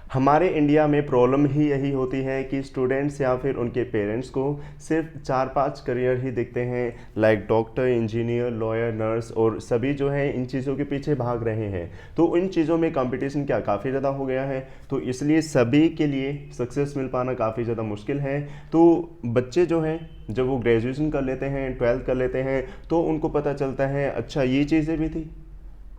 हमारे इंडिया में प्रॉब्लम ही यही होती है कि स्टूडेंट्स या फिर उनके पेरेंट्स को सिर्फ 4-5 करियर ही दिखते हैं, like doctor, engineer, lawyer, nurse, और सभी जो है इन चीज़ों के पीछे भाग रहे हैं। तो इन चीज़ों में कंपटीशन क्या काफ़ी ज़्यादा हो गया है, तो इसलिए सभी के लिए सक्सेस मिल पाना काफ़ी ज़्यादा मुश्किल है। तो बच्चे जो हैं जब वो ग्रेजुएशन कर लेते हैं, 12th कर लेते हैं, तो उनको पता चलता है अच्छा ये चीज़ें भी थी।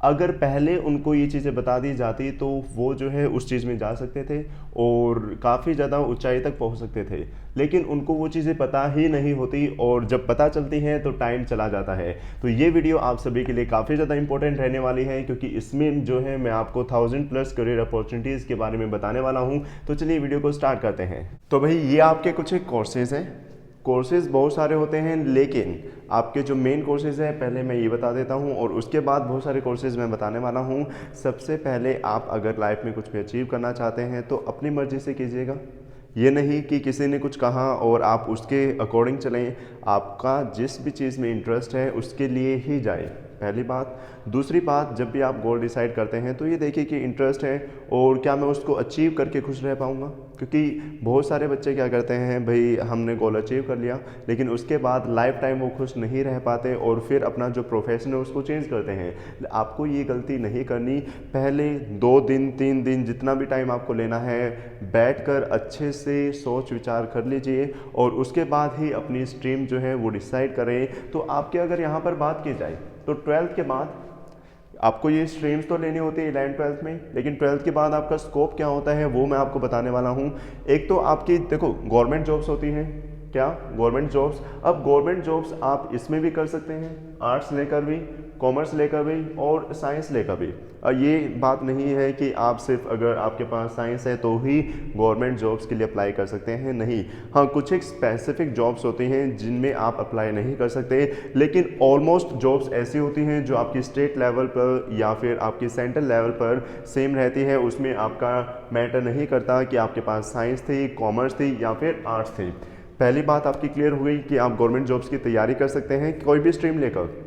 अगर पहले उनको ये चीज़ें बता दी जाती तो वो जो है उस चीज़ में जा सकते थे और काफ़ी ज़्यादा ऊंचाई तक पहुंच सकते थे। लेकिन उनको वो चीज़ें पता ही नहीं होती और जब पता चलती हैं तो टाइम चला जाता है। तो ये वीडियो आप सभी के लिए काफ़ी ज़्यादा इंपॉर्टेंट रहने वाली है, क्योंकि इसमें जो है मैं आपको 1000+ करियर अपॉर्चुनिटीज़ के बारे में बताने वाला हूँ। तो चलिए वीडियो को स्टार्ट करते हैं। तो भाई ये आपके कुछ एक कोर्सेज़ हैं। कोर्सेज बहुत सारे होते हैं, लेकिन आपके जो मेन कोर्सेज हैं पहले मैं ये बता देता हूँ और उसके बाद बहुत सारे कोर्सेज मैं बताने वाला हूँ। सबसे पहले आप अगर लाइफ में कुछ भी अचीव करना चाहते हैं तो अपनी मर्ज़ी से कीजिएगा। ये नहीं कि किसी ने कुछ कहा और आप उसके अकॉर्डिंग चलें। आपका जिस भी चीज़ में इंटरेस्ट है उसके लिए ही जाएं, पहली बात। दूसरी बात, जब भी आप गोल डिसाइड करते हैं तो ये देखिए कि इंटरेस्ट है और क्या मैं उसको अचीव करके खुश रह पाऊँगा। क्योंकि बहुत सारे बच्चे क्या करते हैं, भाई हमने गोल अचीव कर लिया लेकिन उसके बाद लाइफ टाइम वो खुश नहीं रह पाते और फिर अपना जो प्रोफेशन है उसको चेंज करते हैं। आपको ये गलती नहीं करनी। पहले 2 दिन 3 दिन जितना भी टाइम आपको लेना है, बैठकर अच्छे से सोच विचार कर लीजिए और उसके बाद ही अपनी स्ट्रीम जो है वो डिसाइड करें। तो आपके अगर यहाँ पर बात की जाए तो 12th के बाद आपको ये स्ट्रीम्स तो लेनी होती है 11th-12th में, लेकिन 12th के बाद आपका स्कोप क्या होता है वो मैं आपको बताने वाला हूँ। एक तो आपकी देखो गवर्नमेंट जॉब्स होती हैं। क्या? Government jobs. अब गवर्नमेंट जॉब्स आप इसमें भी कर सकते हैं, आर्ट्स लेकर भी, कॉमर्स लेकर भी और साइंस लेकर भी। ये बात नहीं है कि आप सिर्फ अगर आपके पास साइंस है तो ही गवर्नमेंट जॉब्स के लिए अप्लाई कर सकते हैं, नहीं। हाँ, कुछ एक स्पेसिफिक जॉब्स होती हैं जिनमें आप अप्लाई नहीं कर सकते, लेकिन ऑलमोस्ट जॉब्स ऐसी होती हैं जो आपकी स्टेट लेवल पर या फिर आपकी सेंट्रल लेवल पर सेम रहती है। उसमें आपका मैटर नहीं करता कि आपके पास साइंस थी, कॉमर्स थी या फिर आर्ट्स थी। पहली बात आपकी क्लियर हो गई कि आप गवर्नमेंट जॉब्स की तैयारी कर सकते हैं कोई भी स्ट्रीम लेकर।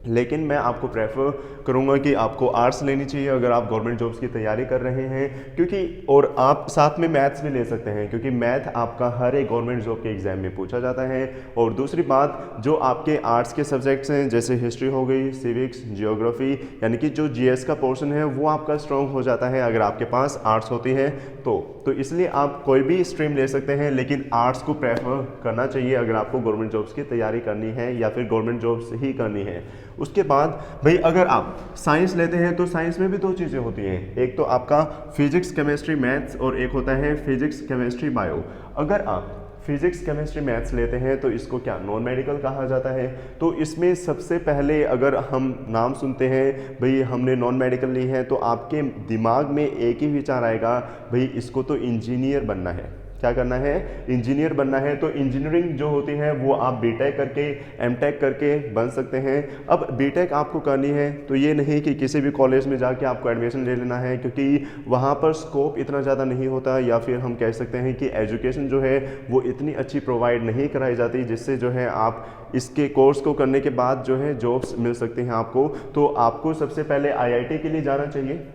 लेकिन मैं आपको प्रेफर करूंगा कि आपको आर्ट्स लेनी चाहिए अगर आप गवर्नमेंट जॉब्स की तैयारी कर रहे हैं, क्योंकि और आप साथ में मैथ्स भी ले सकते हैं क्योंकि मैथ आपका हर एक गवर्नमेंट जॉब के एग्जाम में पूछा जाता है। और दूसरी बात, जो आपके आर्ट्स के सब्जेक्ट्स हैं जैसे हिस्ट्री हो गई, सिविक्स, जियोग्राफी, यानी कि जो जीएस का पोर्शन है वो आपका स्ट्रॉन्ग हो जाता है अगर आपके पास आर्ट्स होती है तो इसलिए आप कोई भी स्ट्रीम ले सकते हैं, लेकिन आर्ट्स को प्रेफर करना चाहिए अगर आपको गवर्नमेंट जॉब्स की तैयारी करनी है या फिर गवर्नमेंट जॉब्स ही करनी है। उसके बाद भाई अगर आप साइंस लेते हैं तो साइंस में भी 2 चीज़ें होती हैं, एक तो आपका फिजिक्स केमिस्ट्री मैथ्स और एक होता है फिजिक्स केमिस्ट्री बायो। अगर आप फिजिक्स केमिस्ट्री मैथ्स लेते हैं तो इसको क्या नॉन मेडिकल कहा जाता है। तो इसमें सबसे पहले अगर हम नाम सुनते हैं भाई हमने नॉन मेडिकल ली है तो आपके दिमाग में एक ही विचार आएगा, भाई इसको तो इंजीनियर बनना है। क्या करना है? इंजीनियर बनना है। तो इंजीनियरिंग जो होती है वो आप बीटेक करके, एमटेक करके बन सकते हैं। अब बीटेक आपको करनी है तो ये नहीं कि किसी भी कॉलेज में जाके आपको एडमिशन ले लेना है, क्योंकि वहाँ पर स्कोप इतना ज़्यादा नहीं होता, या फिर हम कह सकते हैं कि एजुकेशन जो है वो इतनी अच्छी प्रोवाइड नहीं कराई जाती जिससे जो है आप इसके कोर्स को करने के बाद जो है जॉब्स मिल सकती हैं आपको। तो आपको सबसे पहले आईआईटी के लिए जाना चाहिए।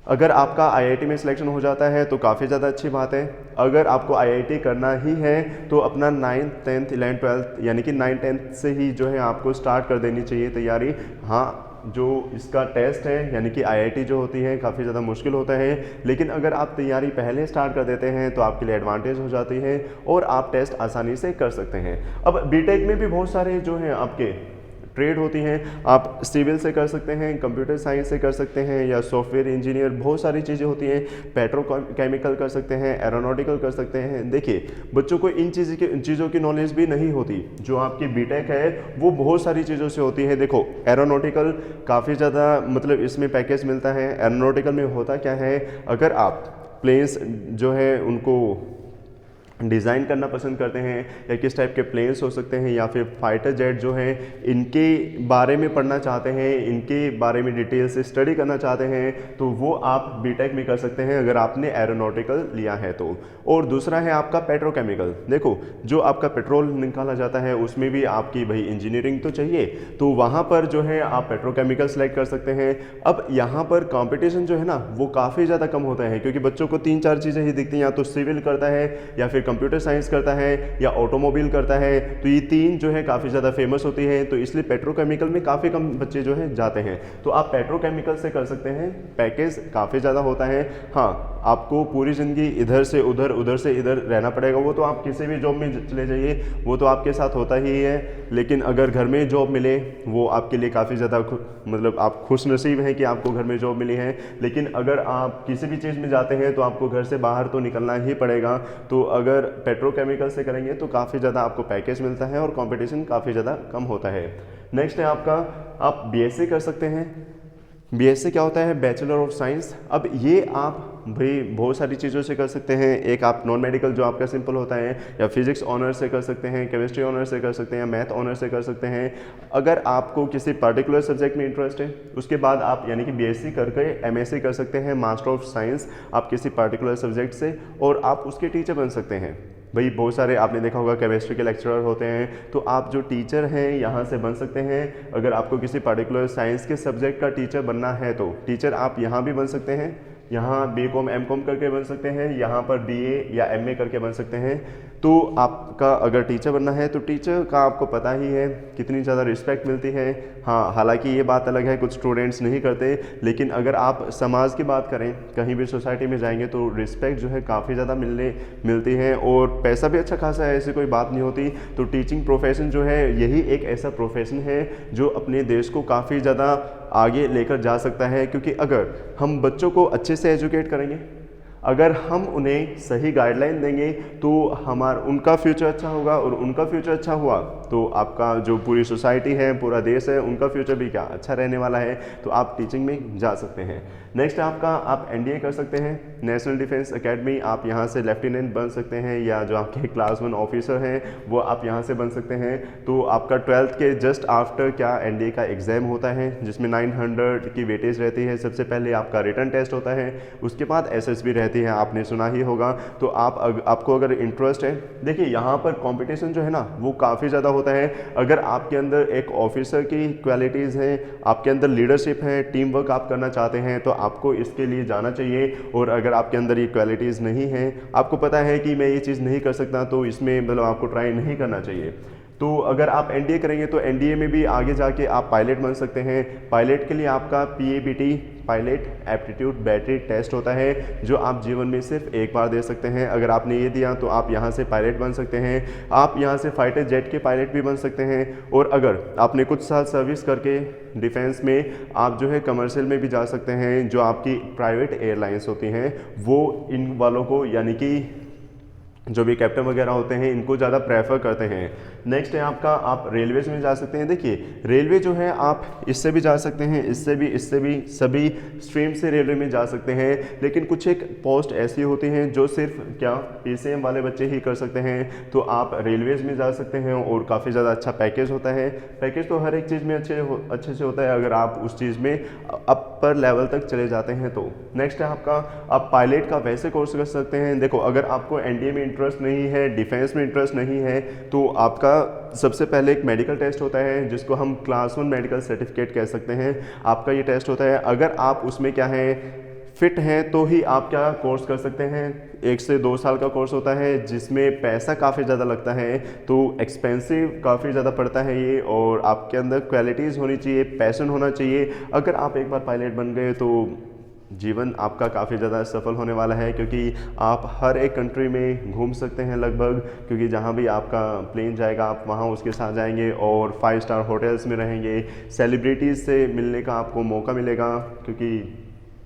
अगर आपका आईआईटी में सिलेक्शन हो जाता है तो काफ़ी ज़्यादा अच्छी बात है। अगर आपको आईआईटी करना ही है तो अपना 9th 10th 11th 12th यानी कि 9th 10th से ही जो है आपको स्टार्ट कर देनी चाहिए तैयारी। हाँ, जो इसका टेस्ट है यानी कि आईआईटी जो होती है काफ़ी ज़्यादा मुश्किल होता है, लेकिन अगर आप तैयारी पहले स्टार्ट कर देते हैं तो आपके लिए एडवांटेज हो जाती है और आप टेस्ट आसानी से कर सकते हैं। अब बीटेक में भी बहुत सारे जो हैं आपके ट्रेड होती हैं, आप सिविल से कर सकते हैं, कंप्यूटर साइंस से कर सकते हैं या सॉफ्टवेयर इंजीनियर, बहुत सारी चीज़ें होती हैं। पेट्रोकेमिकल कर सकते हैं, एरोनॉटिकल कर सकते हैं। देखिए बच्चों को इन चीज़ों की नॉलेज भी नहीं होती। जो आपकी बीटेक है वो बहुत सारी चीज़ों से होती है। देखो एरोनॉटिकल काफ़ी ज़्यादा मतलब इसमें पैकेज मिलता है। एरोनॉटिकल में होता क्या है, अगर आप प्लेन्स जो है उनको डिज़ाइन करना पसंद करते हैं या किस टाइप के प्लेन्स हो सकते हैं या फिर फाइटर जेट जो हैं इनके बारे में पढ़ना चाहते हैं, इनके बारे में डिटेल से स्टडी करना चाहते हैं, तो वो आप बीटेक में कर सकते हैं अगर आपने एरोनॉटिकल लिया है तो। और दूसरा है आपका पेट्रोकेमिकल। देखो जो आपका पेट्रोल निकाला जाता है उसमें भी आपकी भाई इंजीनियरिंग तो चाहिए, तो वहाँ पर जो है आप पेट्रोकेमिकल सेलेक्ट कर सकते हैं। अब यहाँ पर कंपटीशन जो है ना वो काफ़ी ज़्यादा कम होता है, क्योंकि बच्चों को 3-4 चीज़ें ही दिखती हैं, या तो सिविल करता है या फिर कंप्यूटर साइंस करता है या ऑटोमोबाइल करता है, तो ये 3 जो है काफ़ी ज़्यादा फेमस होती है, तो इसलिए पेट्रोकेमिकल में काफ़ी कम बच्चे जो है जाते हैं। तो आप पेट्रोकेमिकल से कर सकते हैं, पैकेज काफ़ी ज़्यादा होता है। हाँ, आपको पूरी ज़िंदगी इधर से उधर उधर से इधर रहना पड़ेगा, वो तो आप किसी भी जॉब में चले जाइए वो तो आपके साथ होता ही है। लेकिन अगर घर में जॉब मिले वो आपके लिए काफ़ी ज़्यादा मतलब आप खुश नसीब हैं कि आपको घर में जॉब मिली है। लेकिन अगर आप किसी भी चीज़ में जाते हैं तो आपको घर से बाहर तो निकलना ही पड़ेगा। तो अगर पेट्रोकेमिकल से करेंगे तो काफ़ी ज़्यादा आपको पैकेज मिलता है और कंपटीशन काफ़ी ज़्यादा कम होता है। नेक्स्ट है आपका, आप बीएससी कर सकते हैं। बीएससी क्या होता है? Bachelor of science. अब ये आप भाई बहुत सारी चीज़ों से कर सकते हैं। एक आप नॉन मेडिकल जो आपका सिंपल होता है, या फिजिक्स ऑनर्स से कर सकते हैं, केमिस्ट्री ऑनर्स से कर सकते हैं, या मैथ ऑनर्स से कर सकते हैं। अगर आपको किसी पर्टिकुलर सब्जेक्ट में इंटरेस्ट है उसके बाद आप यानी कि बीएससी करके एमएससी कर सकते हैं, मास्टर ऑफ साइंस आप किसी पर्टिकुलर सब्जेक्ट से, और आप उसके टीचर बन सकते हैं। भाई बहुत सारे आपने देखा होगा केमिस्ट्री के लेक्चरर होते हैं, तो आप जो टीचर हैं यहाँ से बन सकते हैं। अगर आपको किसी पर्टिकुलर साइंस के सब्जेक्ट का टीचर बनना है तो टीचर आप यहाँ भी बन सकते हैं, यहाँ बीकॉम एमकॉम करके बन सकते हैं, यहाँ पर बीए या एमए करके बन सकते हैं। तो आपका अगर टीचर बनना है तो टीचर का आपको पता ही है कितनी ज़्यादा रिस्पेक्ट मिलती है। हाँ, हालांकि ये बात अलग है कुछ स्टूडेंट्स नहीं करते, लेकिन अगर आप समाज की बात करें, कहीं भी सोसाइटी में जाएंगे तो रिस्पेक्ट जो है काफ़ी ज़्यादा मिलती है, और पैसा भी अच्छा खासा है, ऐसी कोई बात नहीं होती। तो टीचिंग प्रोफेशन जो है यही एक ऐसा प्रोफेशन है जो अपने देश को काफ़ी ज़्यादा आगे लेकर जा सकता है। क्योंकि अगर हम बच्चों को अच्छे से एजुकेट करेंगे, अगर हम उन्हें सही गाइडलाइन देंगे तो उनका फ्यूचर अच्छा होगा, और उनका फ्यूचर अच्छा हुआ तो आपका जो पूरी सोसाइटी है, पूरा देश है, उनका फ्यूचर भी क्या अच्छा रहने वाला है। तो आप टीचिंग में जा सकते हैं। नेक्स्ट आपका, आप एनडीए कर सकते हैं, नेशनल डिफेंस एकेडमी। आप यहाँ से लेफ्टिनेंट बन सकते हैं, या जो आपके क्लास 1 ऑफिसर हैं वो आप यहाँ से बन सकते हैं। तो आपका 12th के जस्ट आफ्टर क्या एनडीए का एग्ज़ाम होता है जिसमें 900 की वेटेज रहती है। सबसे पहले आपका रिटन टेस्ट होता है, उसके बाद एसएसबी रहती है, आपने सुना ही होगा। तो आपको अगर इंटरेस्ट है, देखिए यहाँ पर कंपटीशन जो है ना वो काफ़ी ज़्यादा होता है। अगर आपके अंदर एक ऑफिसर की क्वालिटीज़ हैं, आपके अंदर लीडरशिप है, टीम वर्क आप करना चाहते हैं, तो आपको इसके लिए जाना चाहिए। और अगर आपके अंदर ये क्वालिटीज़ नहीं है, आपको पता है कि मैं ये चीज़ नहीं कर सकता, तो इसमें मतलब आपको ट्राई नहीं करना चाहिए। तो अगर आप एनडीए करेंगे तो एनडीए में भी आगे जाके आप पायलट बन सकते हैं। पायलट के लिए आपका PABT, pilot aptitude battery test होता है, जो आप जीवन में सिर्फ एक बार दे सकते हैं। अगर आपने ये दिया तो आप यहाँ से पायलट बन सकते हैं। आप यहाँ से फाइटर जेट के पायलट भी बन सकते हैं। और अगर आपने कुछ साल सर्विस करके डिफेंस में, आप जो है कमर्शियल में भी जा सकते हैं। जो आपकी प्राइवेट एयरलाइंस होती हैं वो इन वालों को, यानी कि जो भी कैप्टन वगैरह होते हैं, इनको ज़्यादा प्रेफर करते हैं। नेक्स्ट है आपका, आप रेलवेज में जा सकते हैं। देखिए रेलवे जो है आप इससे भी जा सकते हैं, इससे भी, सभी स्ट्रीम से रेलवे में जा सकते हैं। लेकिन कुछ एक पोस्ट ऐसी होती हैं जो सिर्फ क्या पीसीएम वाले बच्चे ही कर सकते हैं। तो आप रेलवेज में जा सकते हैं और काफ़ी ज़्यादा अच्छा पैकेज होता है। पैकेज तो हर एक चीज़ में अच्छे से होता है अगर आप उस चीज़ में अपर लेवल तक चले जाते हैं तो। नेक्स्ट है आपका, आप पायलट का वैसे कोर्स कर सकते हैं। देखो अगर आपको एनडीए में इंटरेस्ट नहीं है, डिफेंस में इंटरेस्ट नहीं है, तो आपका सबसे पहले एक मेडिकल टेस्ट होता है जिसको हम क्लास 1 मेडिकल सर्टिफिकेट कह सकते हैं। आपका ये टेस्ट होता है, अगर आप उसमें क्या है फिट हैं तो ही आप क्या कोर्स कर सकते हैं। 1 से 2 साल का कोर्स होता है जिसमें पैसा काफ़ी ज़्यादा लगता है, तो एक्सपेंसिव काफ़ी ज़्यादा पड़ता है ये। और आपके अंदर क्वालिटीज़ होनी चाहिए, पैशन होना चाहिए। अगर आप एक बार पायलट बन गए तो जीवन आपका काफ़ी ज़्यादा सफल होने वाला है, क्योंकि आप हर एक कंट्री में घूम सकते हैं लगभग, क्योंकि जहाँ भी आपका प्लेन जाएगा आप वहाँ उसके साथ जाएंगे और 5 स्टार होटल्स में रहेंगे। सेलिब्रिटीज़ से मिलने का आपको मौका मिलेगा, क्योंकि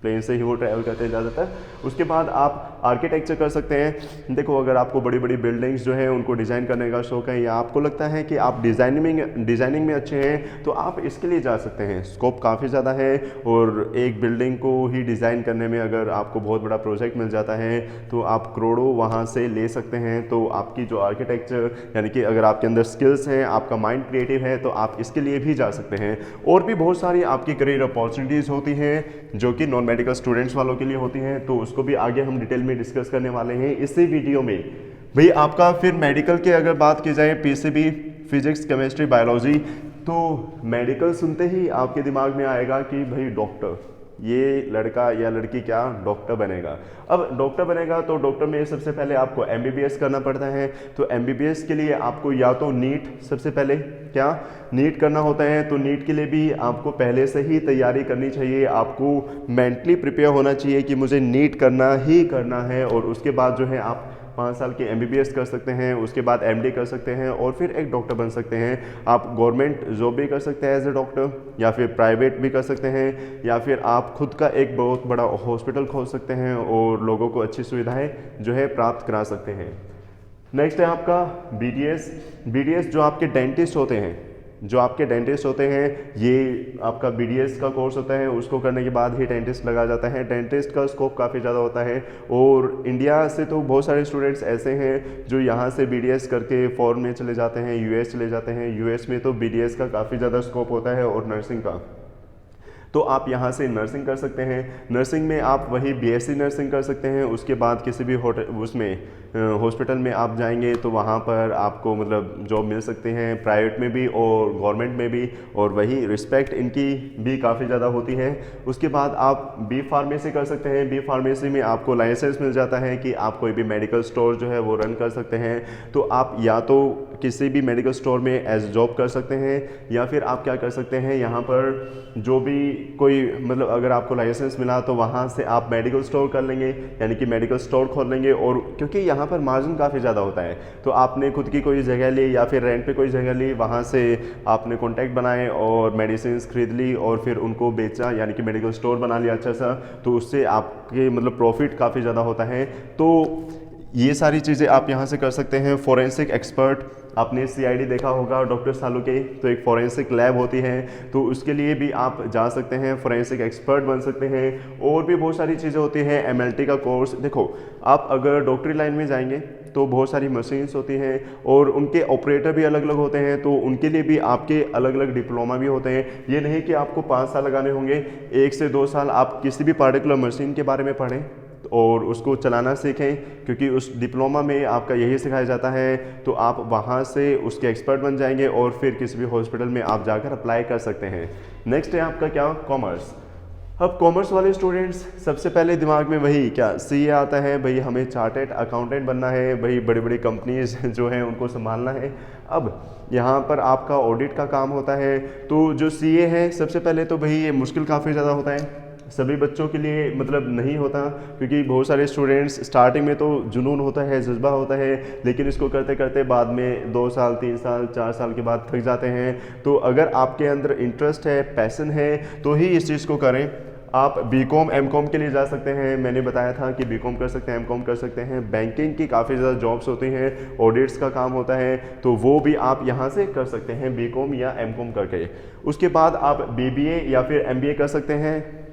प्लेन से ही वो ट्रैवल करते हैं ज़्यादातर। उसके बाद आप आर्किटेक्चर कर सकते हैं। देखो अगर आपको बड़ी बड़ी बिल्डिंग्स जो है उनको डिज़ाइन करने का शौक है, या आपको लगता है कि आप डिज़ाइनिंग में अच्छे हैं, तो आप इसके लिए जा सकते हैं। स्कोप काफ़ी ज़्यादा है, और एक बिल्डिंग को ही डिज़ाइन करने में अगर आपको बहुत बड़ा प्रोजेक्ट मिल जाता है तो आप करोड़ों वहाँ से ले सकते हैं। तो आपकी जो आर्किटेक्चर यानी कि अगर आपके अंदर स्किल्स हैं, आपका माइंड क्रिएटिव है, तो आप इसके लिए भी जा सकते हैं। और भी बहुत सारी आपकी करियर अपॉर्चुनिटीज़ होती हैं जो कि नॉन मेडिकल स्टूडेंट्स वालों के लिए होती हैं, तो उसको भी आगे हम डिटेल में डिस्कस करने वाले हैं इसी वीडियो में। भाई आपका फिर मेडिकल की अगर बात की जाए, पीसीबी, फिजिक्स, केमिस्ट्री, बायोलॉजी, तो मेडिकल सुनते ही आपके दिमाग में आएगा कि भाई डॉक्टर, ये लड़का या लड़की क्या डॉक्टर बनेगा। अब डॉक्टर बनेगा तो डॉक्टर में सबसे पहले आपको एमबीबीएस करना पड़ता है। तो एमबीबीएस के लिए आपको या तो नीट, सबसे पहले क्या नीट करना होता है, तो नीट के लिए भी आपको पहले से ही तैयारी करनी चाहिए। आपको मेंटली प्रिपेयर होना चाहिए कि मुझे नीट करना ही करना है, और उसके बाद जो है आप 5 साल के एमबीबीएस कर सकते हैं, उसके बाद एमडी कर सकते हैं, और फिर एक डॉक्टर बन सकते हैं। आप गवर्नमेंट जॉब भी कर सकते हैं एज ए डॉक्टर, या फिर प्राइवेट भी कर सकते हैं, या फिर आप खुद का एक बहुत बड़ा हॉस्पिटल खोल सकते हैं और लोगों को अच्छी सुविधाएं जो है प्राप्त करा सकते हैं। नेक्स्ट है आपका बीडीएस। बीडीएस जो आपके डेंटिस्ट होते हैं, ये आपका बीडीएस का कोर्स होता है। उसको करने के बाद ही डेंटिस्ट लगा जाता है। डेंटिस्ट का स्कोप काफ़ी ज़्यादा होता है, और इंडिया से तो बहुत सारे स्टूडेंट्स ऐसे हैं जो यहाँ से बीडीएस करके फॉरेन में चले जाते हैं, यूएस चले जाते हैं। यूएस में तो बीडीएस का काफ़ी ज़्यादा स्कोप होता है, और नर्सिंग का, तो आप यहाँ से नर्सिंग कर सकते हैं। नर्सिंग में आप वही बीएससी नर्सिंग कर सकते हैं। उसके बाद किसी भी हॉस्पिटल में आप जाएंगे तो वहाँ पर आपको मतलब जॉब मिल सकते हैं, प्राइवेट में भी और गवर्नमेंट में भी, और वही रिस्पेक्ट इनकी भी काफ़ी ज़्यादा होती है। उसके बाद आप बी फार्मेसी कर सकते हैं। बी फार्मेसी में आपको लाइसेंस मिल जाता है कि आप कोई भी मेडिकल स्टोर जो है वो रन कर सकते हैं। तो आप या तो किसी भी मेडिकल स्टोर में एज जॉब कर सकते हैं, या फिर आप क्या कर सकते हैं, यहाँ पर जो भी कोई मतलब अगर आपको लाइसेंस मिला तो वहाँ से आप मेडिकल स्टोर कर लेंगे, यानी कि मेडिकल स्टोर खोल लेंगे। और क्योंकि यहाँ पर मार्जिन काफ़ी ज़्यादा होता है, तो आपने खुद की कोई जगह ली या फिर रेंट पे कोई जगह ली, वहाँ से आपने कॉन्टैक्ट बनाए और मेडिसिन खरीद ली और फिर उनको बेचा, यानी कि मेडिकल स्टोर बना लिया अच्छा सा, तो उससे आपके मतलब प्रॉफिट काफ़ी ज़्यादा होता है। तो ये सारी चीज़ें आप यहाँ से कर सकते हैं। फॉरेंसिक एक्सपर्ट, आपने सीआईडी देखा होगा डॉक्टर सालू के, तो एक फॉरेंसिक लैब होती है, तो उसके लिए भी आप जा सकते हैं, फॉरेंसिक एक्सपर्ट बन सकते हैं। और भी बहुत सारी चीज़ें होती हैं। एमएलटी का कोर्स, देखो आप अगर डॉक्टरी लाइन में जाएंगे तो बहुत सारी मशीन्स होती हैं और उनके ऑपरेटर भी अलग अलग होते हैं, तो उनके लिए भी आपके अलग अलग डिप्लोमा भी होते हैं। ये नहीं कि आपको 5 साल लगाने होंगे, 1 से 2 साल आप किसी भी पार्टिकुलर मशीन के बारे में पढ़ें और उसको चलाना सीखें, क्योंकि उस डिप्लोमा में आपका यही सिखाया जाता है। तो आप वहाँ से उसके एक्सपर्ट बन जाएंगे और फिर किसी भी हॉस्पिटल में आप जाकर अप्लाई कर सकते हैं। नेक्स्ट है आपका क्या, कॉमर्स। अब कॉमर्स वाले स्टूडेंट्स सबसे पहले दिमाग में वही क्या सीए आता है, भाई हमें चार्टेड अकाउंटेंट बनना है, भाई बड़ी बड़ी कंपनीज जो हैं उनको संभालना है। अब यहाँ पर आपका ऑडिट का काम होता है। तो जो सीए है सबसे पहले तो भाई ये मुश्किल काफ़ी ज़्यादा होता है, सभी बच्चों के लिए मतलब नहीं होता, क्योंकि बहुत सारे स्टूडेंट्स स्टार्टिंग में तो जुनून होता है, जज्बा होता है, लेकिन इसको करते करते बाद में 2 साल 3 साल 4 साल के बाद थक जाते हैं। तो अगर आपके अंदर इंटरेस्ट है, पैशन है, तो ही इस चीज़ को करें। आप बीकॉम एमकॉम के लिए जा सकते हैं, मैंने बताया था कि बीकॉम कर सकते हैं, एमकॉम कर सकते हैं। बैंकिंग की काफ़ी ज़्यादा जॉब्स होती हैं, ऑडिट्स का काम होता है, तो वो भी आप यहाँ से कर सकते हैं बीकॉम या एमकॉम करके। उसके बाद आप बीबीए या फिर एमबीए कर सकते हैं।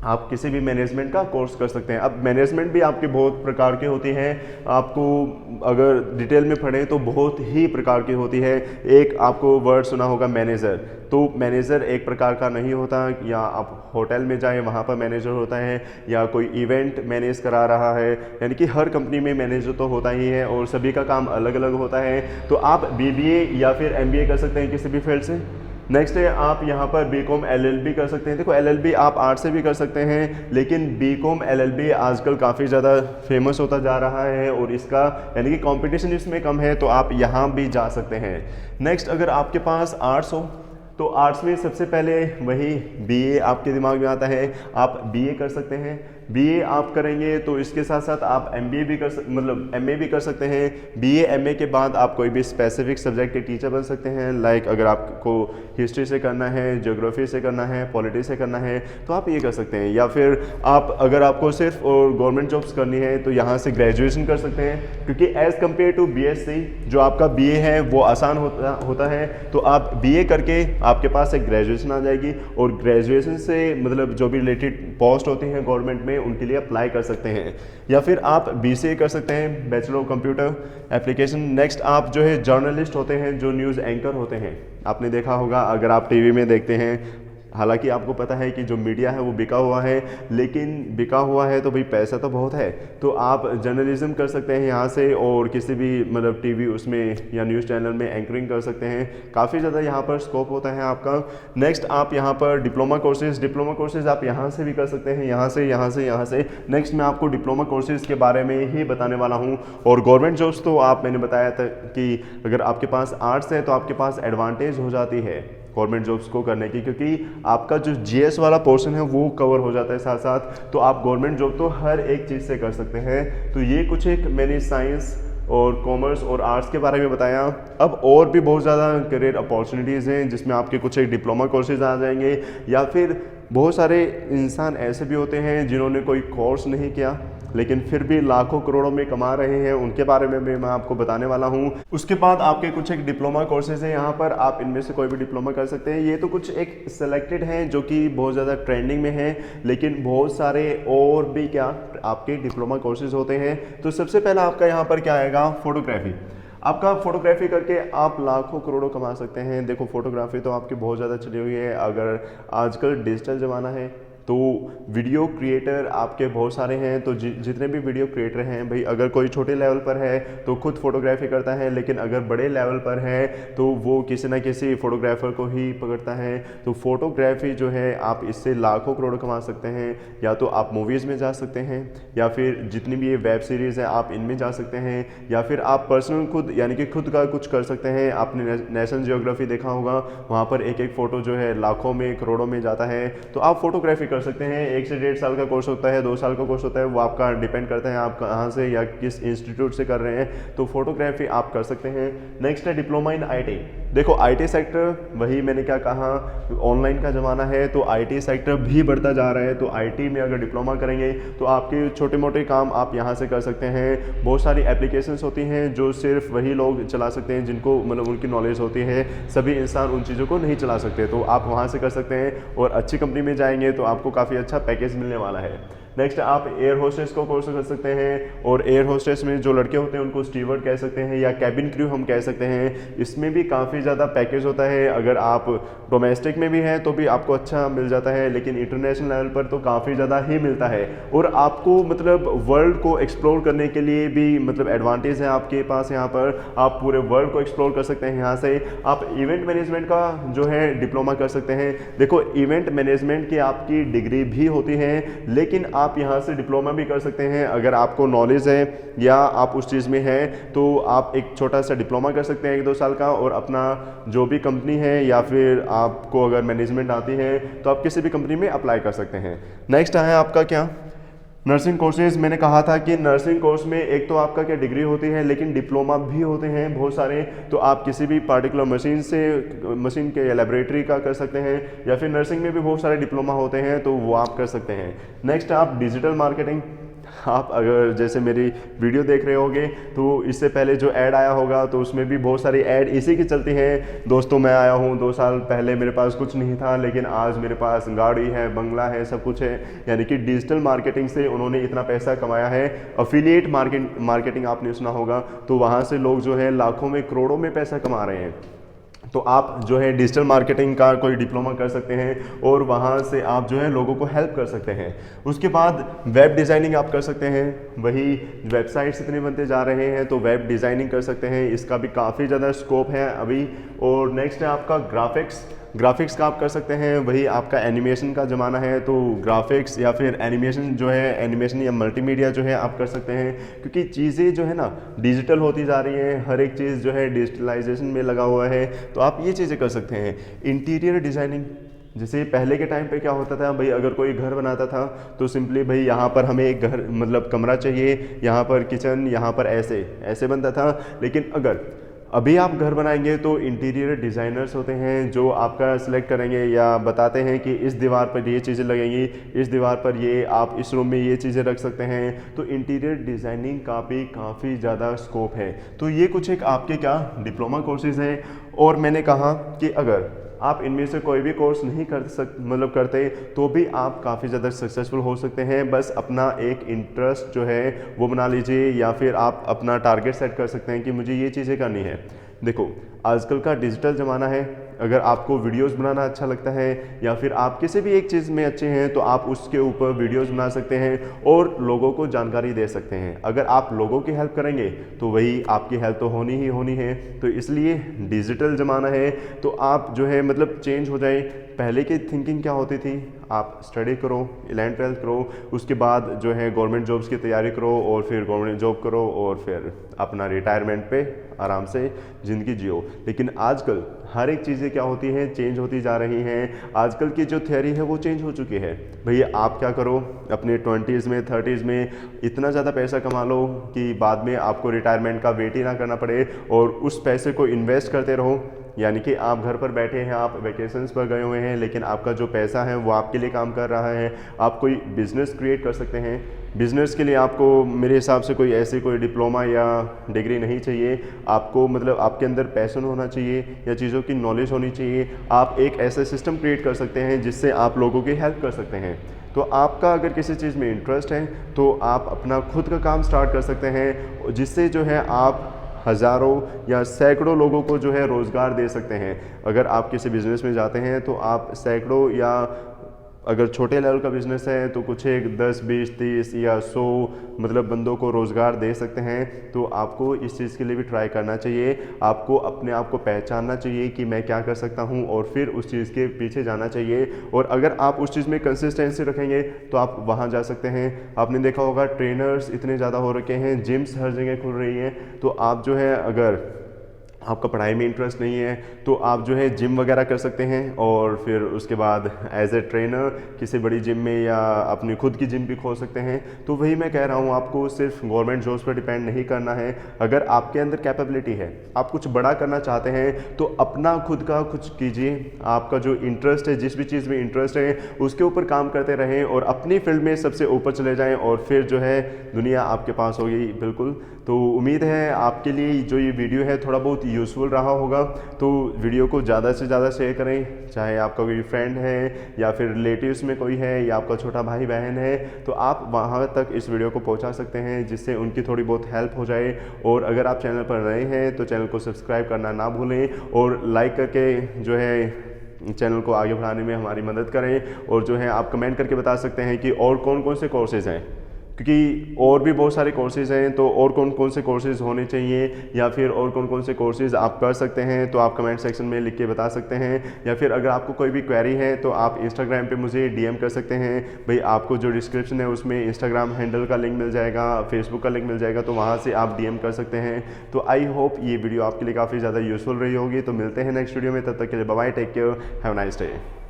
आप किसी भी मैनेजमेंट का कोर्स कर सकते हैं। अब मैनेजमेंट भी आपकी बहुत प्रकार की होती हैं, आपको अगर डिटेल में पढ़ें तो बहुत ही प्रकार की होती है। एक आपको वर्ड सुना होगा मैनेजर, तो मैनेजर एक प्रकार का नहीं होता। या आप होटल में जाएं वहाँ पर मैनेजर होता है, या कोई इवेंट मैनेज करा रहा है, यानी कि हर कंपनी में मैनेजर तो होता ही है और सभी का काम अलग अलग होता है। तो आप बीबीए या फिर एमबीए कर सकते हैं किसी भी फील्ड से। नेक्स्ट है आप यहाँ पर बीकॉम एलएलबी कर सकते हैं। देखो एलएलबी आप आर्ट से भी कर सकते हैं, लेकिन बीकॉम एलएलबी आजकल काफ़ी ज़्यादा फेमस होता जा रहा है और इसका यानी कि कंपटीशन इसमें कम है, तो आप यहाँ भी जा सकते हैं। नेक्स्ट, अगर आपके पास आर्ट्स हो तो आर्ट्स में सबसे पहले वही बीए आपके दिमाग में आता है, आप बीए कर सकते हैं। बीए आप करेंगे तो इसके साथ साथ आप एमबीए भी मतलब एमए भी कर सकते हैं। बीए एमए के बाद आप कोई भी स्पेसिफिक सब्जेक्ट के टीचर बन सकते हैं। लाइक अगर आपको हिस्ट्री से करना है, ज्योग्राफी से करना है, पॉलिटी से करना है तो आप ये कर सकते हैं। या फिर आप अगर आपको सिर्फ और गवर्नमेंट जॉब्स करनी है तो यहाँ से ग्रेजुएशन कर सकते हैं, क्योंकि एज़ कम्पेयर टू बीएससी जो आपका बीए है वो आसान होता है। तो आप बीए करके आपके पास एक ग्रेजुएशन आ जाएगी और ग्रेजुएशन से मतलब जो भी रिलेटेड पोस्ट होती हैं गवर्नमेंट में उनके लिए अप्लाई कर सकते हैं। या फिर आप बीसीए कर सकते हैं, bachelor of computer application. Next आप जो है जर्नलिस्ट होते हैं, जो न्यूज़ एंकर होते हैं। आपने देखा होगा अगर आप टीवी में देखते हैं, हालांकि आपको पता है कि जो मीडिया है वो बिका हुआ है, लेकिन बिका हुआ है तो भाई पैसा तो बहुत है। तो आप जर्नलिज्म कर सकते हैं यहाँ से और किसी भी मतलब टीवी उसमें या न्यूज़ चैनल में एंकरिंग कर सकते हैं। काफ़ी ज़्यादा यहाँ पर स्कोप होता है आपका। नेक्स्ट आप यहाँ पर डिप्लोमा कोर्सेज आप यहाँ से भी कर सकते हैं, यहाँ से। नेक्स्ट मैं आपको डिप्लोमा कोर्सेज के बारे में ही बताने वाला हूँ। और गवर्नमेंट जॉब्स तो मैंने बताया था कि अगर आपके पास आर्ट्स है तो आपके पास एडवांटेज हो जाती है गवर्नमेंट जॉब्स को करने की, क्योंकि आपका जो जीएस वाला पोर्शन है वो कवर हो जाता है साथ साथ। तो आप गवर्नमेंट जॉब तो हर एक चीज़ से कर सकते हैं। तो ये कुछ एक मैंने साइंस और कॉमर्स और आर्ट्स के बारे में बताया। अब और भी बहुत ज़्यादा करियर अपॉर्चुनिटीज़ हैं जिसमें आपके कुछ एक डिप्लोमा कोर्सेज आ जाएंगे। या फिर बहुत सारे इंसान ऐसे भी होते हैं जिन्होंने कोई कोर्स नहीं किया लेकिन फिर भी लाखों करोड़ों में कमा रहे हैं, उनके बारे में भी मैं आपको बताने वाला हूं। उसके बाद आपके कुछ एक डिप्लोमा कोर्सेज हैं यहाँ पर, आप इनमें से कोई भी डिप्लोमा कर सकते हैं। ये तो कुछ एक सेलेक्टेड हैं जो कि बहुत ज़्यादा ट्रेंडिंग में हैं, लेकिन बहुत सारे और भी क्या आपके डिप्लोमा कोर्सेज होते हैं। तो सबसे पहला आपका यहाँ पर क्या आएगा, फोटोग्राफी। आपका फोटोग्राफी करके आप लाखों करोड़ों कमा सकते हैं। देखो फोटोग्राफी तो आपकी बहुत ज़्यादा चली हुई है। अगर आजकल डिजिटल ज़माना है तो वीडियो क्रिएटर आपके बहुत सारे हैं। तो जितने भी वीडियो क्रिएटर हैं भाई, अगर कोई छोटे लेवल पर है तो खुद फोटोग्राफी करता है, लेकिन अगर बड़े लेवल पर है तो वो किसी ना किसी फोटोग्राफर को ही पकड़ता है। तो फोटोग्राफी जो है आप इससे लाखों करोड़ कमा सकते हैं। या तो आप मूवीज़ में जा सकते हैं, या फिर जितनी भी ये वेब सीरीज़ है आप इनमें जा सकते हैं, या फिर आप पर्सनल खुद यानी कि खुद का कुछ कर सकते हैं। आपने नेशनल जियोग्राफी देखा होगा, वहाँ पर एक एक फ़ोटो जो है लाखों में करोड़ों में जाता है। तो आप फोटोग्राफी कर सकते हैं। 1 से 1.5 साल का कोर्स होता है, 2 साल का कोर्स होता है, वो आपका डिपेंड करता है आप कहाँ से या किस इंस्टीट्यूट से कर रहे हैं। तो फोटोग्राफी आप कर सकते हैं। नेक्स्ट है डिप्लोमा इन आईटी। देखो आईटी सेक्टर, वही मैंने क्या कहा, ऑनलाइन का ज़माना है तो आईटी सेक्टर भी बढ़ता जा रहा है। तो आईटी में अगर डिप्लोमा करेंगे तो आपके छोटे मोटे काम आप यहाँ से कर सकते हैं। बहुत सारी एप्लीकेशंस होती हैं जो सिर्फ वही लोग चला सकते हैं जिनको मतलब उनकी नॉलेज होती है। सभी इंसान उन चीज़ों को नहीं चला सकते, तो आप वहाँ से कर सकते हैं और अच्छी कंपनी में जाएंगे तो आपको काफ़ी अच्छा पैकेज मिलने वाला है। नेक्स्ट आप एयर होस्टेस को कोर्स कर सकते हैं। और एयर होस्टेस में जो लड़के होते हैं उनको स्टीवर्ड कह सकते हैं या कैबिन क्रू हम कह सकते हैं। इसमें भी काफ़ी ज़्यादा पैकेज होता है। अगर आप डोमेस्टिक में भी हैं तो भी आपको अच्छा मिल जाता है, लेकिन इंटरनेशनल लेवल पर तो काफ़ी ज़्यादा ही मिलता है। और आपको मतलब वर्ल्ड को एक्सप्लोर करने के लिए भी मतलब एडवांटेज है आपके पास। यहाँ पर आप पूरे वर्ल्ड को एक्सप्लोर कर सकते हैं। यहाँ से आप इवेंट मैनेजमेंट का जो है डिप्लोमा कर सकते हैं। देखो इवेंट मैनेजमेंट की आपकी डिग्री भी होती है, लेकिन आप यहाँ से डिप्लोमा भी कर सकते हैं। अगर आपको नॉलेज है या आप उस चीज़ में हैं तो आप एक छोटा सा डिप्लोमा कर सकते हैं 1-2 साल का, और अपना जो भी कंपनी है या फिर आपको अगर मैनेजमेंट आती है तो आप किसी भी कंपनी में अप्लाई कर सकते हैं। नेक्स्ट है आपका क्या, नर्सिंग कोर्सेज। मैंने कहा था कि नर्सिंग कोर्स में एक तो आपका क्या डिग्री होती है, लेकिन डिप्लोमा भी होते हैं बहुत सारे। तो आप किसी भी पार्टिकुलर मशीन के लेबोरेटरी का कर सकते हैं, या फिर नर्सिंग में भी बहुत सारे डिप्लोमा होते हैं तो वो आप कर सकते हैं। नेक्स्ट आप डिजिटल मार्केटिंग। आप अगर जैसे मेरी वीडियो देख रहे होंगे तो इससे पहले जो ऐड आया होगा तो उसमें भी बहुत सारी ऐड इसी की चलती हैं। दोस्तों मैं आया हूँ 2 साल पहले मेरे पास कुछ नहीं था, लेकिन आज मेरे पास गाड़ी है, बंगला है, सब कुछ है। यानी कि डिजिटल मार्केटिंग से उन्होंने इतना पैसा कमाया है। अफिलिएट मार्केटिंग आपने सुना होगा, तो वहाँ से लोग जो है लाखों में करोड़ों में पैसा कमा रहे हैं। तो आप जो है डिजिटल मार्केटिंग का कोई डिप्लोमा कर सकते हैं और वहाँ से आप जो है लोगों को हेल्प कर सकते हैं। उसके बाद वेब डिज़ाइनिंग आप कर सकते हैं। वही वेबसाइट्स इतने बनते जा रहे हैं तो वेब डिज़ाइनिंग कर सकते हैं, इसका भी काफ़ी ज़्यादा स्कोप है अभी। और नेक्स्ट है आपका ग्राफिक्स का आप कर सकते हैं। वही आपका एनिमेशन का ज़माना है तो ग्राफिक्स या फिर एनिमेशन या मल्टीमीडिया जो है आप कर सकते हैं, क्योंकि चीज़ें जो है ना डिजिटल होती जा रही हैं। हर एक चीज़ जो है डिजिटलाइजेशन में लगा हुआ है, तो आप ये चीज़ें कर सकते हैं। इंटीरियर डिज़ाइनिंग, जैसे पहले के टाइम पे क्या होता था भाई, अगर कोई घर बनाता था तो सिंपली भाई यहाँ पर हमें एक घर मतलब कमरा चाहिए, यहाँ पर किचन, यहाँ पर ऐसे ऐसे बनता था। लेकिन अगर अभी आप घर बनाएंगे तो इंटीरियर डिज़ाइनर्स होते हैं जो आपका सिलेक्ट करेंगे या बताते हैं कि इस दीवार पर ये चीज़ें लगेंगी, इस दीवार पर ये, आप इस रूम में ये चीज़ें रख सकते हैं। तो इंटीरियर डिज़ाइनिंग का भी काफ़ी ज़्यादा स्कोप है। तो ये कुछ एक आपके क्या डिप्लोमा कोर्सेज़ हैं। और मैंने कहा कि अगर आप इनमें से कोई भी कोर्स नहीं करते तो भी आप काफ़ी ज़्यादा सक्सेसफुल हो सकते हैं। बस अपना एक इंटरेस्ट जो है वो बना लीजिए, या फिर आप अपना टारगेट सेट कर सकते हैं कि मुझे ये चीज़ें करनी है। देखो, आजकल का डिजिटल ज़माना है। अगर आपको वीडियोस बनाना अच्छा लगता है या फिर आप किसी भी एक चीज़ में अच्छे हैं तो आप उसके ऊपर वीडियोस बना सकते हैं और लोगों को जानकारी दे सकते हैं। अगर आप लोगों की हेल्प करेंगे तो वही आपकी हेल्प तो होनी ही होनी है। तो इसलिए डिजिटल ज़माना है, तो आप जो है मतलब चेंज हो जाए। पहले की थिंकिंग क्या होती थी, आप स्टडी करो, 11th-12th करो, उसके बाद जो है गवर्नमेंट जॉब्स की तैयारी करो और फिर गवर्नमेंट जॉब करो और फिर अपना रिटायरमेंट पे आराम से ज़िंदगी जियो। लेकिन आजकल हर एक चीज़ें क्या होती हैं, चेंज होती जा रही हैं। आजकल की जो थ्योरी है वो चेंज हो चुकी है। भैया आप क्या करो, अपने 20s में 30s में इतना ज़्यादा पैसा कमा लो कि बाद में आपको रिटायरमेंट का वेट ही ना करना पड़े, और उस पैसे को इन्वेस्ट करते रहो। यानी कि आप घर पर बैठे हैं, आप वैकेशंस पर गए हुए हैं, लेकिन आपका जो पैसा है वो आपके लिए काम कर रहा है। आप कोई बिज़नेस क्रिएट कर सकते हैं। बिज़नेस के लिए आपको मेरे हिसाब से कोई ऐसे कोई डिप्लोमा या डिग्री नहीं चाहिए। आपको मतलब आपके अंदर पैशन होना चाहिए या चीज़ों की नॉलेज होनी चाहिए। आप एक ऐसा सिस्टम क्रिएट कर सकते हैं जिससे आप लोगों की हेल्प कर सकते हैं। तो आपका अगर किसी चीज़ में इंटरेस्ट है तो आप अपना खुद का काम स्टार्ट कर सकते हैं, जिससे जो है आप हज़ारों या सैकड़ों लोगों को जो है रोज़गार दे सकते हैं। अगर आप किसी बिज़नेस में जाते हैं तो आप सैकड़ों, या अगर छोटे लेवल का बिज़नेस है तो कुछ एक 10, 20, 30 या 100 मतलब बंदों को रोज़गार दे सकते हैं। तो आपको इस चीज़ के लिए भी ट्राई करना चाहिए। आपको अपने आप को पहचानना चाहिए कि मैं क्या कर सकता हूं, और फिर उस चीज़ के पीछे जाना चाहिए। और अगर आप उस चीज़ में कंसिस्टेंसी रखेंगे तो आप वहां जा सकते हैं। आपने देखा होगा ट्रेनर्स इतने ज़्यादा हो रखे हैं, जिम्स हर जगह खुल रही हैं। तो आप जो है, अगर आपका पढ़ाई में इंटरेस्ट नहीं है तो आप जो है जिम वगैरह कर सकते हैं, और फिर उसके बाद एज ए ट्रेनर किसी बड़ी जिम में या अपनी खुद की जिम भी खोल सकते हैं। तो वही मैं कह रहा हूँ, आपको सिर्फ गवर्नमेंट जॉब्स पर डिपेंड नहीं करना है। अगर आपके अंदर कैपेबिलिटी है, आप कुछ बड़ा करना चाहते हैं, तो अपना खुद का कुछ कीजिए। आपका जो इंटरेस्ट है, जिस भी चीज़ में इंटरेस्ट है उसके ऊपर काम करते रहें और अपनी फील्ड में सबसे ऊपर चले जाएँ, और फिर जो है दुनिया आपके पास होगी। बिल्कुल। तो उम्मीद है आपके लिए जो ये वीडियो है थोड़ा बहुत यूज़फुल रहा होगा। तो वीडियो को ज़्यादा से ज़्यादा शेयर करें, चाहे आपका कोई फ्रेंड है या फिर रिलेटिव्स में कोई है या आपका छोटा भाई बहन है, तो आप वहाँ तक इस वीडियो को पहुँचा सकते हैं जिससे उनकी थोड़ी बहुत हेल्प हो जाए। और अगर आप चैनल पर नए हैं तो चैनल को सब्सक्राइब करना ना भूलें, और लाइक करके जो है चैनल को आगे बढ़ाने में हमारी मदद करें। और जो है आप कमेंट करके बता सकते हैं कि और कौन कौन से कोर्सेज़ हैं, क्योंकि और भी बहुत सारे कोर्सेज़ हैं। तो और कौन कौन से कोर्सेज़ होने चाहिए या फिर और कौन कौन से कोर्सेज़ आप कर सकते हैं, तो आप कमेंट सेक्शन में लिख के बता सकते हैं। या फिर अगर आपको कोई भी क्वेरी है तो आप इंस्टाग्राम पे मुझे डीएम कर सकते हैं। भाई आपको जो डिस्क्रिप्शन है उसमें इंस्टाग्राम हैंडल का लिंक मिल जाएगा, फेसबुक का लिंक मिल जाएगा, तो वहाँ से आप डीएम कर सकते हैं। तो आई होप ये वीडियो आपके लिए काफ़ी ज़्यादा यूज़फुल रही होगी। तो मिलते हैं नेक्स्ट वीडियो में, तब तक के लिए bye bye, take care, have a nice day.